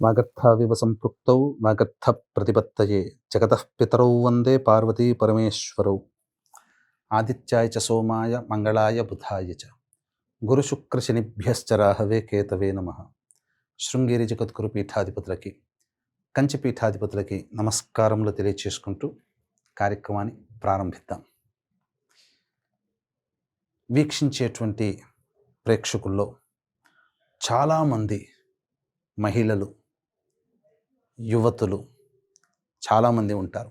వాగర్థావివ సంపృక్తౌ వాగర్థ ప్రతిపత్తయే జగతః పితరౌ వందే పార్వతీ పరమేశ్వరౌ. ఆదిత్యాయ చ సోమాయ మంగళాయ బుధాయ చ గురుశుక్రశనిభ్యశ్చ రాహవే కేతవే నమః. శృంగేరి జగద్గురు పీఠాధిపతులకి, కంచి పీఠాధిపతులకి నమస్కారములు తెలియచేసుకుంటూ కార్యక్రమాన్ని ప్రారంభిద్దాం. వీక్షించేటువంటి ప్రేక్షకుల్లో చాలామంది మహిళలు, యువతులు చాలామంది ఉంటారు.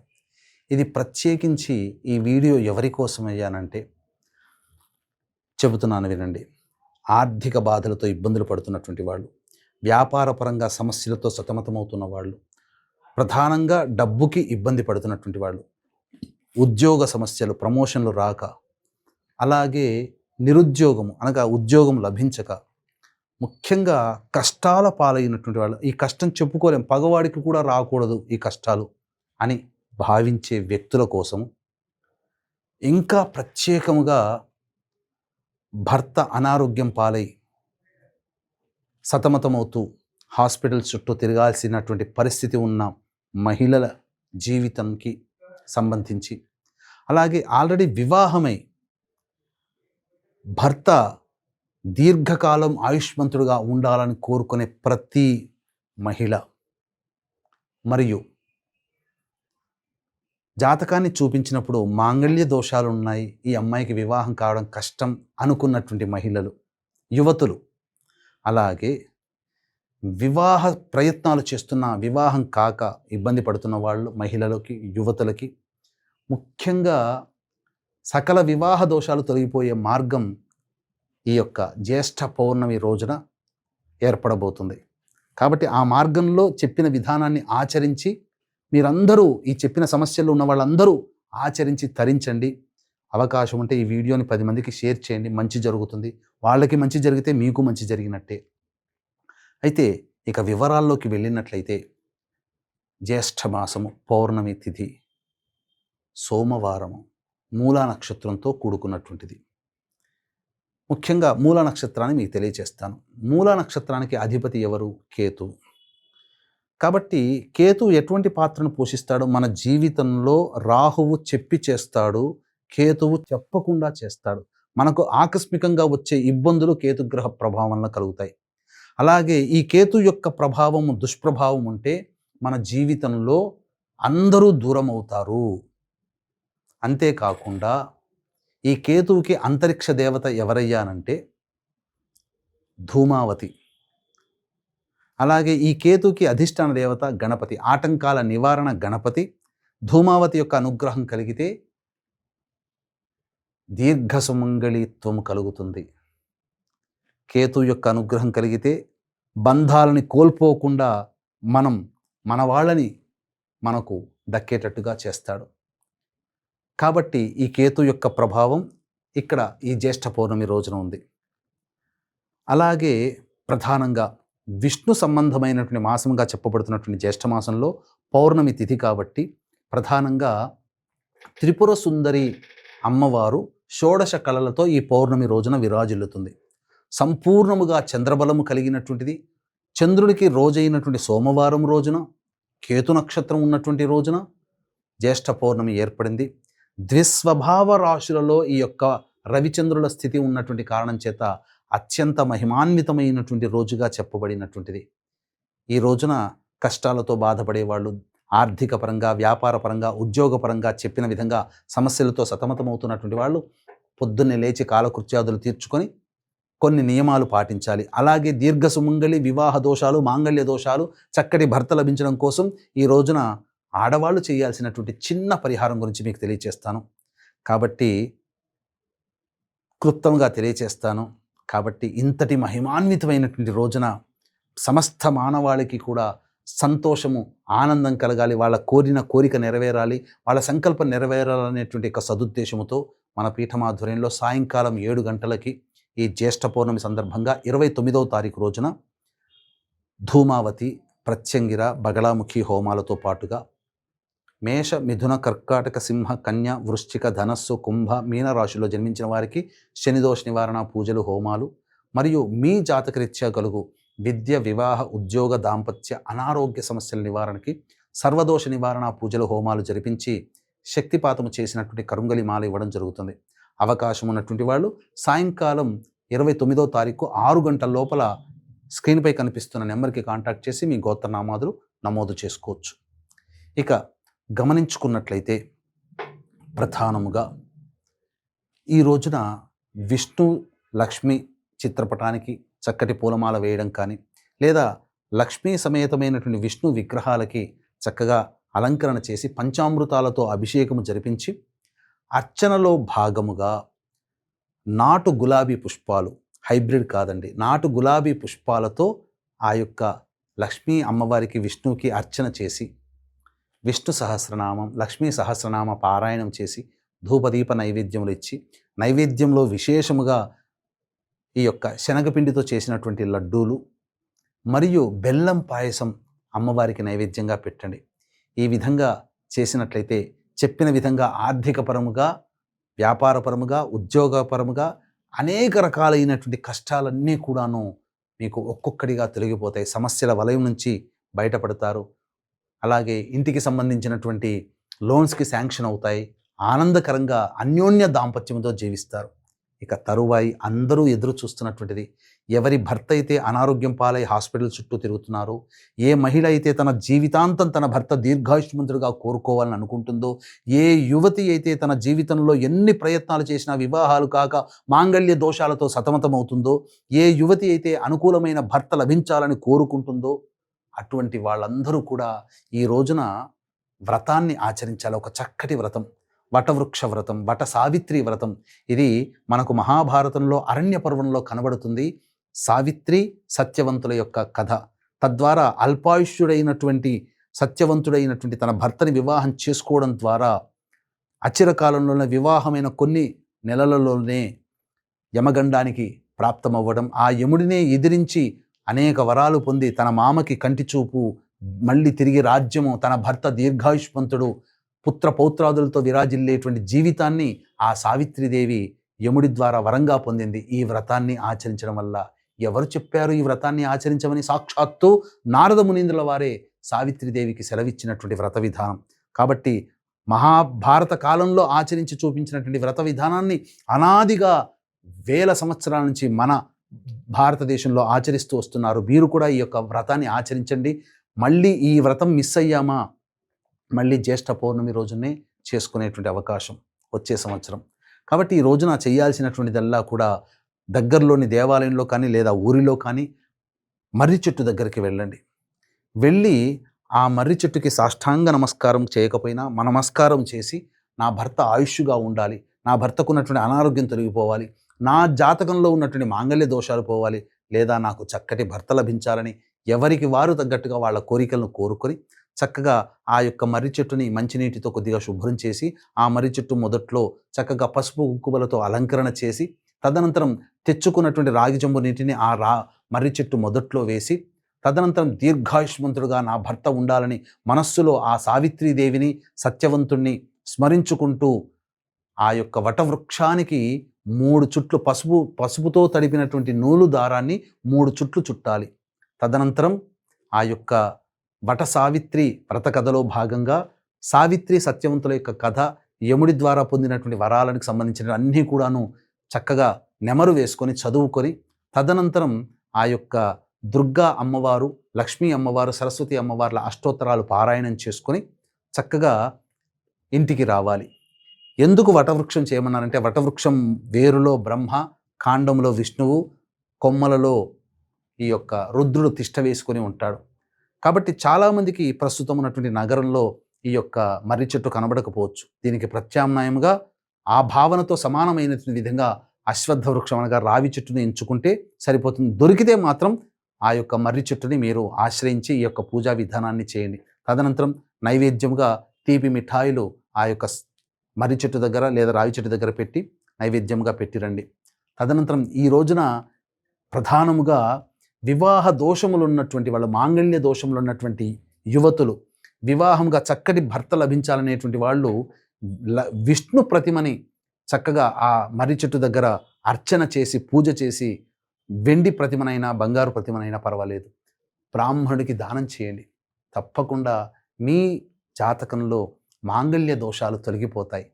ఇది ప్రత్యేకించి ఈ వీడియో ఎవరి కోసం అయ్యానంటే, చెబుతున్నాను వినండి. ఆర్థిక బాధలతో ఇబ్బందులు పడుతున్నటువంటి వాళ్ళు, వ్యాపారపరంగా సమస్యలతో సతమతమవుతున్న వాళ్ళు, ప్రధానంగా డబ్బుకి ఇబ్బంది పడుతున్నటువంటి వాళ్ళు, ఉద్యోగ సమస్యలు, ప్రమోషన్లు రాక, అలాగే నిరుద్యోగము అనగా ఉద్యోగం లభించక, ముఖ్యంగా కష్టాల పాలైనటువంటి వాళ్ళు, ఈ కష్టం చెప్పుకోలేం, పగవాడికి కూడా రాకూడదు ఈ కష్టాలు అని భావించే వ్యక్తుల కోసం, ఇంకా ప్రత్యేకముగా భర్త అనారోగ్యం పాలై సతమతమవుతూ హాస్పిటల్ చుట్టూ తిరగాల్సినటువంటి పరిస్థితి ఉన్న మహిళల జీవితంకి సంబంధించి, అలాగే ఆల్రెడీ వివాహమై భర్త దీర్ఘకాలం ఆయుష్మంతుడుగా ఉండాలని కోరుకునే ప్రతి మహిళ, మరియు జాతకాన్ని చూపించినప్పుడు మాంగళ్య దోషాలు ఉన్నాయి, ఈ అమ్మాయికి వివాహం కావడం కష్టం అనుకున్నటువంటి మహిళలు, యువతులు, అలాగే వివాహ ప్రయత్నాలు చేస్తున్న, వివాహం కాక ఇబ్బంది పడుతున్న వాళ్ళు, మహిళలకి, యువతులకి, ముఖ్యంగా సకల వివాహ దోషాలు తొలగిపోయే మార్గం ఈ యొక్క జ్యేష్ఠ పౌర్ణమి రోజున ఏర్పడబోతుంది. కాబట్టి ఆ మార్గంలో చెప్పిన విధానాన్ని ఆచరించి, మీరందరూ ఈ చెప్పిన సమస్యలు ఉన్న వాళ్ళందరూ ఆచరించి తరించండి. అవకాశం ఉంటే ఈ వీడియోని 10 మందికి షేర్ చేయండి, మంచి జరుగుతుంది. వాళ్ళకి మంచి జరిగితే మీకు మంచి జరిగినట్టే. అయితే ఇక వివరాల్లోకి వెళ్ళినట్లయితే, జ్యేష్ఠ మాసము, పౌర్ణమి తిథి, సోమవారము, మూలా నక్షత్రంతో కూడుకున్నటువంటిది. ముఖ్యంగా మూలా నక్షత్రాన్ని మీకు తెలియచేస్తాను. మూలా నక్షత్రానికి అధిపతి ఎవరు? కేతు. కాబట్టి కేతు ఎటువంటి పాత్రను పోషిస్తాడు? మన జీవితంలో రాహువు చెప్పి చేస్తాడు, కేతువు చెప్పకుండా చేస్తాడు. మనకు ఆకస్మికంగా వచ్చే ఇబ్బందులు కేతుగ్రహ ప్రభావం వలన కలుగుతాయి. అలాగే ఈ కేతు యొక్క ప్రభావం, దుష్ప్రభావం ఉంటే మన జీవితంలో అందరూ దూరం అవుతారు. అంతేకాకుండా ఈ కేతువుకి అంతరిక్ష దేవత ఎవరయ్యానంటే ధూమావతి. అలాగే ఈ కేతుకి అధిష్టాన దేవత గణపతి, ఆటంకాల నివారణ గణపతి. ధూమావతి యొక్క అనుగ్రహం కలిగితే దీర్ఘ సుమంగళిత్వం కలుగుతుంది. కేతు యొక్క అనుగ్రహం కలిగితే బంధాలని కోల్పోకుండా మన వాళ్ళని మనకు దక్కేటట్టుగా చేస్తాడు. కాబట్టి ఈ కేతు యొక్క ప్రభావం ఇక్కడ ఈ జ్యేష్ఠ పౌర్ణమి రోజున ఉంది. అలాగే ప్రధానంగా విష్ణు సంబంధమైనటువంటి మాసంగా చెప్పబడుతున్నటువంటి జ్యేష్ఠ మాసంలో పౌర్ణమి తిథి కాబట్టి, ప్రధానంగా త్రిపుర సుందరి అమ్మవారు షోడశ కళలతో ఈ పౌర్ణమి రోజున విరాజిల్లుతుంది. సంపూర్ణముగా చంద్రబలము కలిగినటువంటిది. చంద్రుడికి రోజైనటువంటి సోమవారం రోజున, కేతు నక్షత్రం ఉన్నటువంటి రోజున జ్యేష్ఠ పౌర్ణమి ఏర్పడింది. ద్విస్వభావ రాశులలో ఈ యొక్క రవిచంద్రుల స్థితి ఉన్నటువంటి కారణం చేత అత్యంత మహిమాన్వితమైనటువంటి రోజుగా చెప్పబడినటువంటిది. ఈ రోజున కష్టాలతో బాధపడేవాళ్ళు, ఆర్థిక పరంగా, వ్యాపార పరంగా, ఉద్యోగపరంగా చెప్పిన విధంగా సమస్యలతో సతమతమవుతున్నటువంటి వాళ్ళు పొద్దున్నే లేచి కాలకృత్యాదులు తీర్చుకొని కొన్ని నియమాలు పాటించాలి. అలాగే దీర్ఘ సుమంగళి, వివాహ దోషాలు, మాంగళ్య దోషాలు, చక్కటి భర్త లభించడం కోసం ఈ రోజున ఆడవాళ్ళు చేయాల్సినటువంటి చిన్న పరిహారం గురించి మీకు తెలియచేస్తాను. కాబట్టి క్లుప్తంగా తెలియచేస్తాను. కాబట్టి ఇంతటి మహిమాన్వితమైనటువంటి రోజున సమస్త మానవాళికి కూడా సంతోషము, ఆనందం కలగాలి, వాళ్ళ కోరిన కోరిక నెరవేరాలి, వాళ్ళ సంకల్పం నెరవేరాలనేటువంటి ఒక సదుద్దేశముతో మన పీఠమాధ్వర్యంలో సాయంకాలం 7 గంటలకి ఈ జ్యేష్ఠ పౌర్ణమి సందర్భంగా 29వ తారీఖు రోజున ధూమావతి, ప్రత్యంగిర, బగళాముఖి హోమాలతో పాటుగా మేష, మిథున, కర్కాటక, సింహ, కన్య, వృశ్చిక, ధనస్సు, కుంభ, మీన రాశిలో జన్మించిన వారికి శనిదోష నివారణ పూజలు, హోమాలు, మరియు మీ జాతకరీత్యా కలుగు విద్య, వివాహ, ఉద్యోగ, దాంపత్య, అనారోగ్య సమస్యల నివారణకి సర్వదోష నివారణ పూజలు, హోమాలు జరిపించి శక్తిపాతము చేసినటువంటి కరుంగలి మాల ఇవ్వడం జరుగుతుంది. అవకాశం ఉన్నటువంటి వాళ్ళు సాయంకాలం 29వ తారీఖు 6 గంటల లోపల స్క్రీన్పై కనిపిస్తున్న నెంబర్కి కాంటాక్ట్ చేసి మీ గోత్రనామాదులు నమోదు చేసుకోవచ్చు. ఇక గమనించుకున్నట్లయితే ప్రధానముగా ఈ రోజున విష్ణు లక్ష్మి చిత్రపటానికి చక్కటి పూలమాల వేయడం కానీ, లేదా లక్ష్మీ సమేతమైనటువంటి విష్ణు విగ్రహాలకి చక్కగా అలంకరణ చేసి పంచామృతాలతో అభిషేకము జరిపించి అర్చనలో భాగముగా నాటు గులాబీ పుష్పాలు, హైబ్రిడ్ కాదండి, నాటు గులాబీ పుష్పాలతో ఆ యొక్క లక్ష్మీ అమ్మవారికి, విష్ణువుకి అర్చన చేసి విష్ణు సహస్రనామం, లక్ష్మీ సహస్రనామ పారాయణం చేసి ధూపదీప నైవేద్యములు ఇచ్చి, నైవేద్యంలో విశేషముగా ఈ యొక్క శనగపిండితో చేసినటువంటి లడ్డూలు మరియు బెల్లం పాయసం అమ్మవారికి నైవేద్యంగా పెట్టండి. ఈ విధంగా చేసినట్లయితే చెప్పిన విధంగా ఆర్థికపరముగా, వ్యాపారపరముగా, ఉద్యోగపరముగా అనేక రకాలైనటువంటి కష్టాలన్నీ కూడాను మీకు ఒక్కొక్కటిగా తొలగిపోతాయి. సమస్యల వలయం నుంచి బయటపడతారు. అలాగే ఇంటికి సంబంధించినటువంటి లోన్స్కి శాంక్షన్ అవుతాయి. ఆనందకరంగా అన్యోన్య దాంపత్యంతో జీవిస్తారు. ఇక తరువాయి అందరూ ఎదురు చూస్తున్నటువంటిది, ఎవరి భర్త అయితే అనారోగ్యం పాలై హాస్పిటల్ చుట్టూ తిరుగుతున్నారో, ఏ మహిళ అయితే తన జీవితాంతం తన భర్త దీర్ఘాయుష్మంతుడిగా కోరుకోవాలని అనుకుంటుందో, ఏ యువతి అయితే తన జీవితంలో ఎన్ని ప్రయత్నాలు చేసినా వివాహాలు కాక మాంగళ్య దోషాలతో సతమతమవుతుందో, ఏ యువతి అయితే అనుకూలమైన భర్త లభించాలని కోరుకుంటుందో, అటువంటి వాళ్ళందరూ కూడా ఈ రోజున వ్రతాన్ని ఆచరించాలి. ఒక చక్కటి వ్రతం, వటవృక్ష వ్రతం, వట సావిత్రి వ్రతం. ఇది మనకు మహాభారతంలో అరణ్య పర్వంలో కనబడుతుంది. సావిత్రి సత్యవంతుల యొక్క కథ. తద్వారా అల్పాయుష్యుడైనటువంటి సత్యవంతుడైనటువంటి తన భర్తని వివాహం చేసుకోవడం ద్వారా అచిరకాలంలోనే వివాహమైన కొన్ని నెలలలోనే యమగండానికి ప్రాప్తమవ్వడం, ఆ యముడినే ఎదిరించి అనేక వరాలు పొంది తన మామకి కంటి చూపు, మళ్ళీ తిరిగి రాజ్యము, తన భర్త దీర్ఘాయుష్మంతుడు, పుత్ర పౌత్రాదులతో విరాజిల్లేటువంటి జీవితాన్ని ఆ సావిత్రిదేవి యముడి ద్వారా వరంగా పొందింది. ఈ వ్రతాన్ని ఆచరించడం వల్ల. ఎవరు చెప్పారు ఈ వ్రతాన్ని ఆచరించమని? సాక్షాత్తు నారద మునీంద్రుల వారే సావిత్రిదేవికి సెలవిచ్చినటువంటి వ్రత విధానం. కాబట్టి మహాభారత కాలంలో ఆచరించి చూపించినటువంటి వ్రత విధానాన్ని అనాదిగా వేల సంవత్సరాల నుంచి మన భారతదేశంలో ఆచరిస్తూ వస్తున్నారు. మీరు కూడా ఈ యొక్క వ్రతాన్ని ఆచరించండి. మళ్ళీ ఈ వ్రతం మిస్ అయ్యామా, మళ్ళీ జ్యేష్ఠ పౌర్ణమి రోజునే చేసుకునేటువంటి అవకాశం వచ్చే సంవత్సరం. కాబట్టి ఈ రోజున చేయాల్సినటువంటిదల్లా కూడా దగ్గరలోని దేవాలయంలో కానీ లేదా ఊరిలో కానీ మర్రి చెట్టు దగ్గరికి వెళ్ళండి. వెళ్ళి ఆ మర్రి చెట్టుకి సాష్టాంగ నమస్కారం చేయకపోయినా నమస్కారం చేసి, నా భర్త ఆయుష్గా ఉండాలి, నా భర్తకున్నటువంటి అనారోగ్యం తొలగిపోవాలి, నా జాతకంలో ఉన్నటువంటి మాంగళ్య దోషాలు పోవాలి, లేదా నాకు చక్కటి భర్త లభించాలని ఎవరికి వారు తగ్గట్టుగా వాళ్ళ కోరికలను కోరుకొని చక్కగా ఆ యొక్క మర్రి చెట్టుని మంచినీటితో కొద్దిగా శుభ్రం చేసి, ఆ మర్రి చెట్టు మొదట్లో చక్కగా పసుపు కుంకుమలతో అలంకరణ చేసి, తదనంతరం తెచ్చుకున్నటువంటి రాగి చెంబు నీటిని ఆ మర్రి చెట్టు మొదట్లో వేసి, తదనంతరం దీర్ఘాయుష్మంతుడుగా నా భర్త ఉండాలని మనస్సులో ఆ సావిత్రీదేవిని, సత్యవంతుణ్ణి స్మరించుకుంటూ ఆ యొక్క వటవృక్షానికి 3 చుట్లు పసుపుతో తడిపినటువంటి నూలు దారాన్ని 3 చుట్లు చుట్టాలి. తదనంతరం ఆ యొక్క వట సావిత్రి వ్రత కథలో భాగంగా సావిత్రి సత్యవంతుల యొక్క కథ, యముడి ద్వారా పొందినటువంటి వరాలకు సంబంధించిన అన్నీ కూడాను చక్కగా నెమరు వేసుకొని చదువుకొని, తదనంతరం ఆ యొక్క దుర్గా అమ్మవారు, లక్ష్మీ అమ్మవారు, సరస్వతి అమ్మవార్ల అష్టోత్తరాలు పారాయణం చేసుకొని చక్కగా ఇంటికి రావాలి. ఎందుకు వటవృక్షం చేయమన్నారంటే, వటవృక్షం వేరులో బ్రహ్మ, కాండంలో విష్ణువు, కొమ్మలలో ఈ యొక్క రుద్రుడు తిష్ట వేసుకొని ఉంటాడు. కాబట్టి చాలామందికి ప్రస్తుతం ఉన్నటువంటి నగరంలో ఈ యొక్క మర్రి చెట్టు కనబడకపోవచ్చు. దీనికి ప్రత్యామ్నాయంగా ఆ భావనతో సమానమైనటువంటి విధంగా అశ్వత్థ వృక్షం అనగా రావి చెట్టుని ఎంచుకుంటే సరిపోతుంది. దొరికితే మాత్రం ఆ యొక్క మర్రి చెట్టుని మీరు ఆశ్రయించి ఈ యొక్క పూజా విధానాన్ని చేయండి. తదనంతరం నైవేద్యముగా తీపి మిఠాయిలు ఆ యొక్క మర్రి చెట్టు దగ్గర లేదా రావి చెట్టు దగ్గర పెట్టి నైవేద్యంగా పెట్టిరండి. తదనంతరం ఈ రోజున ప్రధానముగా వివాహ దోషములు ఉన్నటువంటి వాళ్ళు, మాంగళ్య దోషములు ఉన్నటువంటి యువతులు, వివాహంగా చక్కటి భర్త లభించాలనేటువంటి వాళ్ళు విష్ణు ప్రతిమని చక్కగా ఆ మర్రి చెట్టు దగ్గర అర్చన చేసి, పూజ చేసి, వెండి ప్రతిమనైనా బంగారు ప్రతిమనైనా పర్వాలేదు, బ్రాహ్మణుడికి దానం చేయండి. తప్పకుండా మీ జాతకంలో మాంగళ్య దోషాలు తొలగిపోతాయి.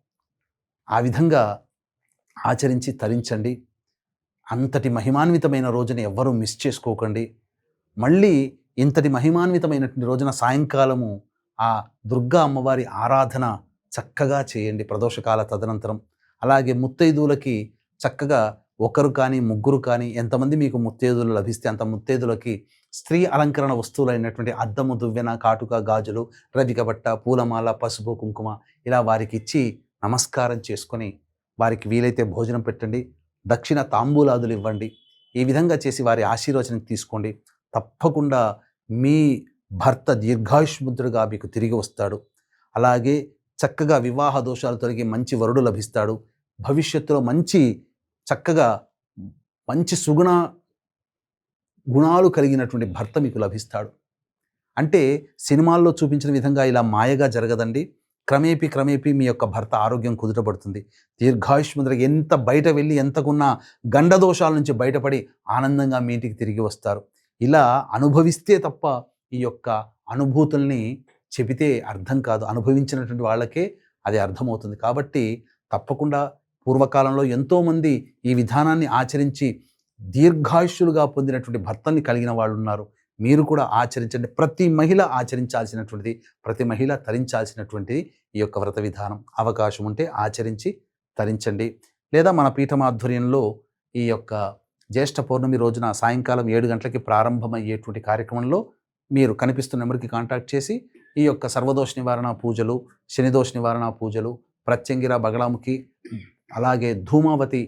ఆ విధంగా ఆచరించి తరించండి. అంతటి మహిమాన్వితమైన రోజుని ఎవ్వరూ మిస్ చేసుకోకండి. మళ్ళీ ఇంతటి మహిమాన్వితమైనటువంటి రోజున సాయంకాలము ఆ దుర్గా అమ్మవారి ఆరాధన చక్కగా చేయండి ప్రదోషకాల తదనంతరం. అలాగే ముత్తైదువులకి చక్కగా ఒకరు కానీ, ముగ్గురు కానీ, ఎంతమంది మీకు ముత్తైదువులు లభిస్తే అంత ముత్తైదువులకి స్త్రీ అలంకరణ వస్తువులైనటువంటి అద్దము, దువ్వెన, కాటుక, గాజులు, రవిక బట్ట, పూలమాల, పసుపు, కుంకుమ ఇలా వారికి ఇచ్చి నమస్కారం చేసుకొని వారికి వీలైతే భోజనం పెట్టండి. దక్షిణ తాంబూలాదులు ఇవ్వండి. ఈ విధంగా చేసి వారి ఆశీర్వచనం తీసుకోండి. తప్పకుండా మీ భర్త దీర్ఘాయుష్మంతుడుగా మీకు తిరిగి వస్తాడు. అలాగే చక్కగా వివాహ దోషాలు తొలగి మంచి వరుడు లభిస్తాడు. భవిష్యత్తులో చక్కగా మంచి గుణాలు కలిగినటువంటి భర్త మీకు లభిస్తాడు. అంటే సినిమాల్లో చూపించిన విధంగా ఇలా మాయగా జరగదండి. క్రమేపీ మీ యొక్క భర్త ఆరోగ్యం కుదుటపడుతుంది. దీర్ఘాయుష్మంతుడిగా ఎంత బయట వెళ్ళి ఎంతకున్న గండదోషాల నుంచి బయటపడి ఆనందంగా మీ ఇంటికి తిరిగి వస్తారు. ఇలా అనుభవిస్తే తప్ప ఈ యొక్క అనుభూతుల్ని చెబితే అర్థం కాదు. అనుభవించినటువంటి వాళ్ళకే అది అర్థమవుతుంది. కాబట్టి తప్పకుండా పూర్వకాలంలో ఎంతోమంది ఈ విధానాన్ని ఆచరించి దీర్ఘాయుష్యులుగా పొందినటువంటి భర్తల్ని కలిగిన వాళ్ళు ఉన్నారు. మీరు కూడా ఆచరించండి. ప్రతి మహిళ ఆచరించాల్సినటువంటిది, ప్రతి మహిళ తరించాల్సినటువంటిది ఈ యొక్క వ్రత విధానం. అవకాశం ఉంటే ఆచరించి తరించండి. లేదా మన పీఠం ఆధ్వర్యంలో ఈ యొక్క జ్యేష్ఠ పౌర్ణమి రోజున సాయంకాలం 7 గంటలకి ప్రారంభమయ్యేటువంటి కార్యక్రమంలో మీరు కనిపిస్తున్న నెంబర్కి కాంటాక్ట్ చేసి ఈ యొక్క సర్వదోష నివారణ పూజలు, శనిదోష నివారణ పూజలు, ప్రత్యంగిర, బగళాముఖి, అలాగే ధూమావతి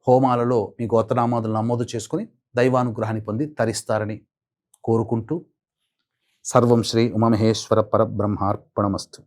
హోమాలలో మీ గోత్రనామాదులు నమోదు చేసుకుని దైవానుగ్రహాన్ని పొంది తరిస్తారని కోరుకుంటూ సర్వం శ్రీ ఉమామహేశ్వర పరబ్రహ్మార్పణమస్తు.